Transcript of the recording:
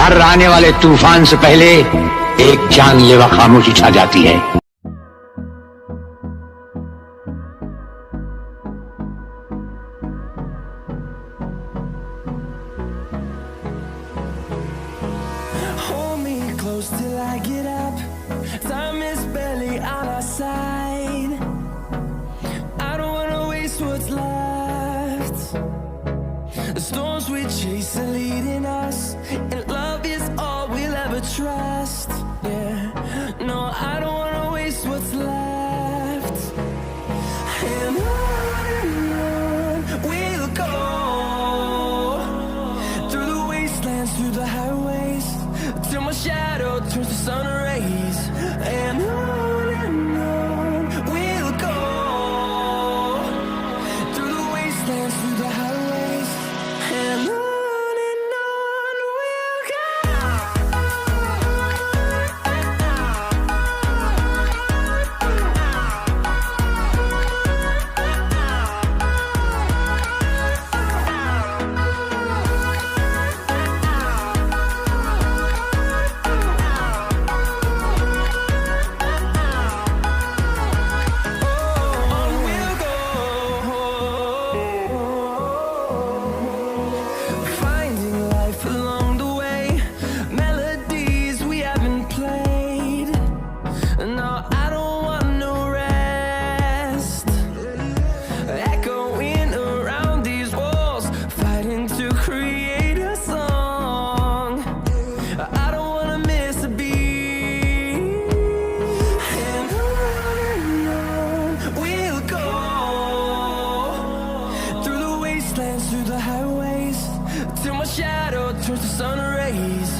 हर आने वाले तूफान से पहले एक जानलेवा खामोशी छा जाती है। Hold me close till I get up. Time is barely on our side. I don't wanna waste what's left. The storms we chase are leading us, and love is all we'll ever trust. Yeah, no, I don't wanna waste what's left. And on we'll go, through the wastelands, through the highways, till my shadow turns to sun rays. And on we'll go, through the wastelands, through the highways, and on we'll go. On we'll go, finding life along the way, melodies we haven't played. No, I don't want no rest, echoing around these walls, fighting to create a song. I don't wanna miss a beat. And on we'll go, through the wastelands, through the highways, till my shadow turns to sun rays.